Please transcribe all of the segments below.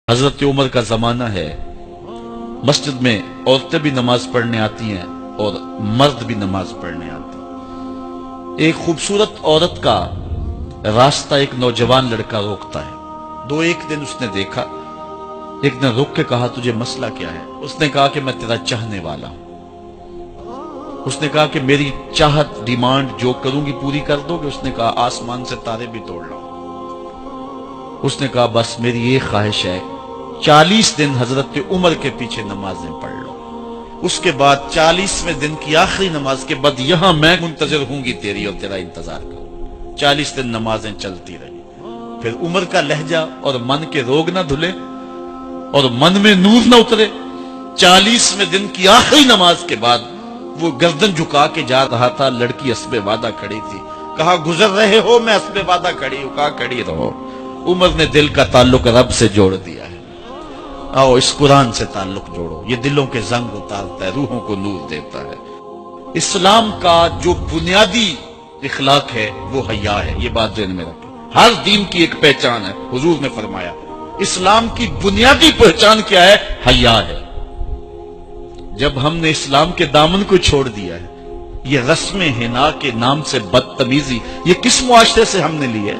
حضرت عمر کا زمانہ ہے، مسجد میں عورتیں بھی نماز پڑھنے آتی ہیں اور مرد بھی نماز پڑھنے آتے ہیں۔ ایک خوبصورت عورت کا راستہ ایک نوجوان لڑکا روکتا ہے۔ ایک دن اس نے دیکھا، ایک دن رک کے کہا تجھے مسئلہ کیا ہے؟ اس نے کہا کہ میں تیرا چاہنے والا ہوں۔ اس نے کہا کہ میری چاہت ڈیمانڈ جو کروں گی پوری کر دو گے؟ اس نے کہا آسمان سے تارے بھی توڑ لو۔ اس نے کہا بس میری یہ خواہش ہے 40 دن حضرت عمر کے پیچھے نمازیں پڑھ لو، اس کے بعد 40ویں دن کی آخری نماز کے بعد یہاں میں منتظر ہوں گی تیری اور تیرا انتظار کروں۔ 40 دن نمازیں چلتی رہی۔ پھر عمر کا لہجہ اور من کے روگ نہ دھلے اور من میں نور نہ اترے۔ 40ویں دن کی آخری نماز کے بعد وہ گردن جھکا کے جا رہا تھا، لڑکی اسبِ وعدہ کھڑی تھی۔ کہا گزر رہے ہو؟ میں اسبِ وعدہ کھڑی ہوں۔ کہا کھڑی رہو۔ عمر نے دل کا تعلق رب سے جوڑ دیا ہے۔ آؤ اس قرآن سے تعلق جوڑو، یہ دلوں کے زنگ اتارتا ہے، روحوں کو نور دیتا ہے۔ اسلام کا جو بنیادی اخلاق ہے وہ حیا ہے، یہ بات ذہن میں رکھیں۔ ہر دین کی ایک پہچان ہے، حضور نے فرمایا اسلام کی بنیادی پہچان کیا ہے؟ حیا ہے۔ جب ہم نے اسلام کے دامن کو چھوڑ دیا ہے، یہ رسم حنا کے نام سے بدتمیزی یہ کس معاشرے سے ہم نے لی ہے؟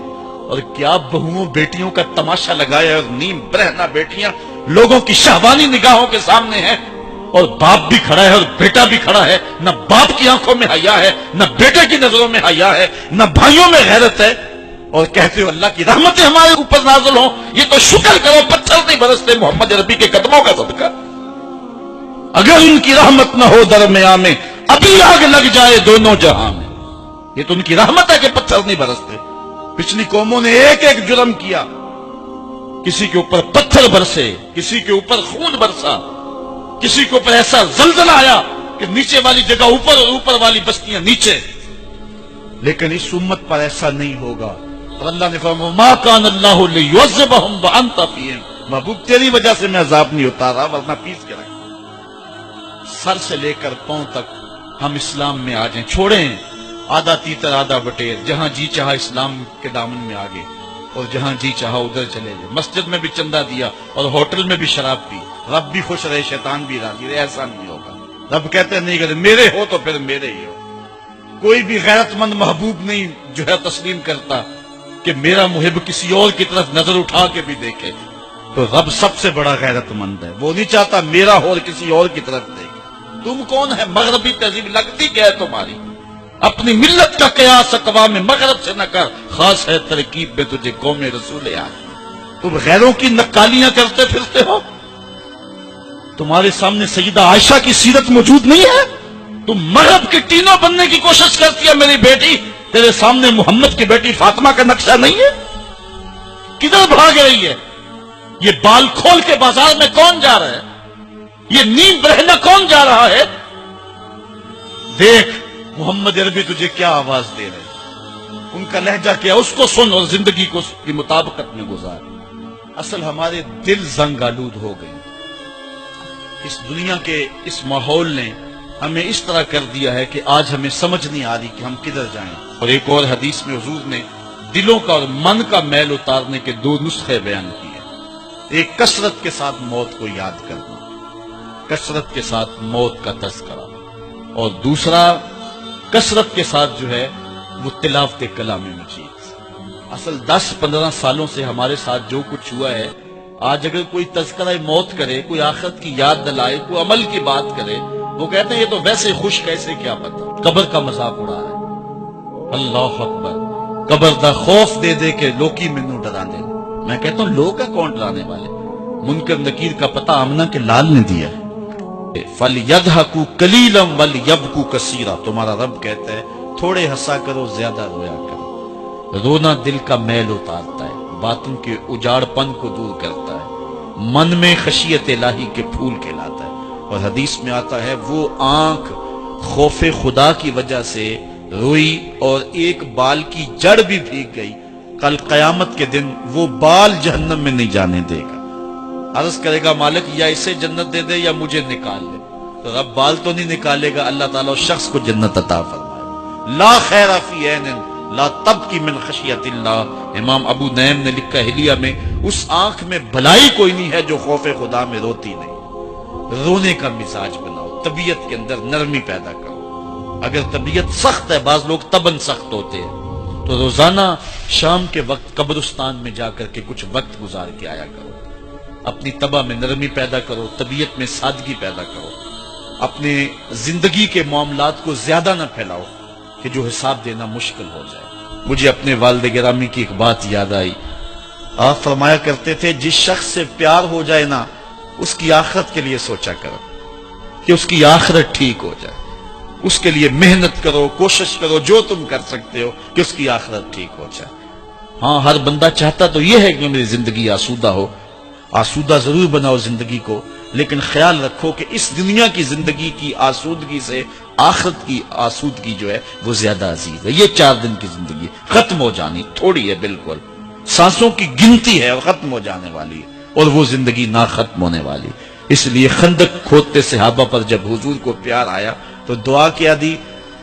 اور کیا بہوؤں بیٹیوں کا تماشا لگایا ہے، اور نیم برہنہ بیٹیاں لوگوں کی شہوانی نگاہوں کے سامنے ہیں، اور باپ بھی کھڑا ہے اور بیٹا بھی کھڑا ہے۔ نہ باپ کی آنکھوں میں حیا ہے، نہ بیٹے کی نظروں میں حیا ہے، نہ بھائیوں میں غیرت ہے، اور کہتے ہو اللہ کی رحمتیں ہمارے اوپر نازل ہوں۔ یہ تو شکر کرو پتھر نہیں برستے محمد عربی کے قدموں کا صدقہ۔ اگر ان کی رحمت نہ ہو درمیان میں ابھی آگ لگ جائے دونوں جہاں میں۔ یہ تو ان کی رحمت ہے کہ پتھر نہیں برستے۔ پچھلی قوموں نے ایک ایک جرم کیا، کسی کے اوپر پتھر برسے، کسی کے اوپر خون برسا، کسی کے اوپر ایسا زلزلہ آیا کہ نیچے والی جگہ اوپر اور اوپر والی بستیاں نیچے۔ لیکن اس امت پر ایسا نہیں ہوگا، اور اللہ نے فرمایا ما کان اللہ لیعذبہم وانت فیہم، محبوب تیری وجہ سے میں عذاب نہیں اتارا ورنہ پیس کے رکھ۔ سر سے لے کر پاؤں تک ہم اسلام میں آ جائیں، چھوڑیں آدھا تیتر آدھا بٹیر، جہاں جی چاہا اسلام کے دامن میں آگے اور جہاں جی چاہا ادھر چلے گئے۔ مسجد میں بھی چندہ دیا اور ہوٹل میں بھی شراب پی، رب بھی خوش رہے شیطان بھی راضی رہے، ایسا نہیں ہوگا۔ رب کہتے نہیں کہ میرے ہو تو پھر میرے ہی ہو۔ کوئی بھی غیرت مند محبوب نہیں جو ہے تسلیم کرتا کہ میرا محب کسی اور کی طرف نظر اٹھا کے بھی دیکھے، تو رب سب سے بڑا غیرت مند ہے، وہ نہیں چاہتا میرا ہو اور کسی اور کی طرف دیکھے۔ تم کون ہے؟ مغربی تہذیب لگتی کیا ہے تمہاری؟ اپنی ملت کا قیاس اقوام مغرب سے نہ کر، خاص ہے ترکیب میں تجھے قوم رسول آج۔ تم غیروں کی نقالیاں کرتے پھرتے ہو، تمہارے سامنے سیدہ عائشہ کی سیرت موجود نہیں ہے؟ تم مغرب کی ٹینوں بننے کی کوشش کرتی ہے میری بیٹی، تیرے سامنے محمد کی بیٹی فاطمہ کا نقشہ نہیں ہے؟ کدھر بھاگ رہی ہے؟ یہ بال کھول کے بازار میں کون جا رہا ہے؟ یہ نیم برہنہ کون جا رہا ہے؟ دیکھ محمد عربی تجھے کیا آواز دے رہے، ان کا لہجہ کیا، اس کو سن اور زندگی کو اس کی مطابقت میں گزار۔ اصل ہمارے دل زنگ آلود ہو گئے، اس دنیا کے اس ماحول نے ہمیں اس طرح کر دیا ہے کہ آج ہمیں سمجھ نہیں آ رہی کہ ہم کدھر جائیں۔ اور ایک اور حدیث میں حضور نے دلوں کا اور من کا میل اتارنے کے 2 نسخے بیان کیے۔ ایک کثرت کے ساتھ موت کو یاد کرنا، کثرت کے ساتھ موت کا تذکرہ، اور دوسرا کثرت کے ساتھ جو ہے وہ تلاوت کلام مجید۔ اصل 10-15 سالوں سے ہمارے ساتھ جو کچھ ہوا ہے، آج اگر کوئی تذکرہ موت کرے، کوئی آخرت کی یاد دلائے، کوئی عمل کی بات کرے، وہ کہتے ہیں یہ تو ویسے خوش کیسے، کیا پتہ، قبر کا مذاق اڑا ہے۔ اللہ اکبر، قبر دا خوف دے دے کے لوکی مینوں ڈرا دے۔ میں کہتا ہوں لوگ ہیں کون ڈرانے والے؟ منکر نکیر کا پتہ آمنہ کے لال نے دیا ہے۔ فَلْيَضْحَكُوا قَلِيلًا وَلْيَبْكُوا كَثِيرًا، تمہارا رب کہتا ہے تھوڑے ہنسا کرو زیادہ رویا کرو۔ رونا دل کا میل اتارتا ہے، باطن کے اجاڑ پن کو دور کرتا ہے، من میں خشیت الہی کے پھول کھلاتا ہے۔ اور حدیث میں آتا ہے وہ آنکھ خوف خدا کی وجہ سے روئی اور ایک بال کی جڑ بھی بھیگ گئی، کل قیامت کے دن وہ بال جہنم میں نہیں جانے دے گا۔ عرض کرے گا مالک یا اسے جنت دے دے یا مجھے نکال لے، تو رب بال تو نہیں نکالے گا، اللہ تعالیٰ اس شخص کو جنت عطا فرمائے۔ لا خیر فی عین لا تبکی من خشیت اللہ، امام ابو نعیم نے لکھا حلیہ میں، اس آنکھ میں بھلائی کوئی نہیں ہے جو خوف خدا میں روتی نہیں۔ رونے کا مزاج بناؤ، طبیعت کے اندر نرمی پیدا کرو۔ اگر طبیعت سخت ہے، بعض لوگ تباً سخت ہوتے ہیں، تو روزانہ شام کے وقت قبرستان میں جا کر کے کچھ وقت گزار کے آیا کرو۔ اپنی طبع میں نرمی پیدا کرو، طبیعت میں سادگی پیدا کرو۔ اپنے زندگی کے معاملات کو زیادہ نہ پھیلاؤ کہ جو حساب دینا مشکل ہو جائے۔ مجھے اپنے والد گرامی کی ایک بات یاد آئی۔ آپ فرمایا کرتے تھے جس شخص سے پیار ہو جائے نا، اس کی آخرت کے لیے سوچا کرو کہ اس کی آخرت ٹھیک ہو جائے، اس کے لیے محنت کرو، کوشش کرو، جو تم کر سکتے ہو کہ اس کی آخرت ٹھیک ہو جائے۔ ہاں، ہر بندہ چاہتا تو یہ ہے کہ میری زندگی آسودہ ہو، آسودہ ضرور بناؤ زندگی کو، لیکن خیال رکھو کہ اس دنیا کی زندگی کی آسودگی سے آخرت کی آسودگی جو ہے وہ زیادہ عزیز ہے۔ یہ 4 دن کی زندگی ختم ہو جانی، تھوڑی ہے، بالکل سانسوں کی گنتی ہے اور ختم ہو جانے والی ہے، اور وہ زندگی نہ ختم ہونے والی۔ اس لیے خندق کھودتے صحابہ پر جب حضور کو پیار آیا تو دعا کیا دی،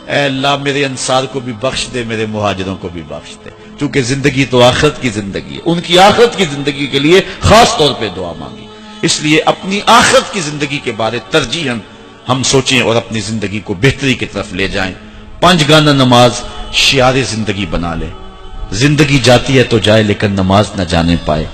اے اللہ میرے انصار کو بھی بخش دے، میرے مہاجروں کو بھی بخش دے، چونکہ زندگی تو آخرت کی زندگی ہے۔ ان کی آخرت کی زندگی کے لیے خاص طور پہ دعا مانگی۔ اس لیے اپنی آخرت کی زندگی کے بارے ترجیحاً ہم سوچیں اور اپنی زندگی کو بہتری کی طرف لے جائیں۔ 5 گانا نماز شعار زندگی بنا لیں۔ زندگی جاتی ہے تو جائے، لیکن نماز نہ جانے پائے۔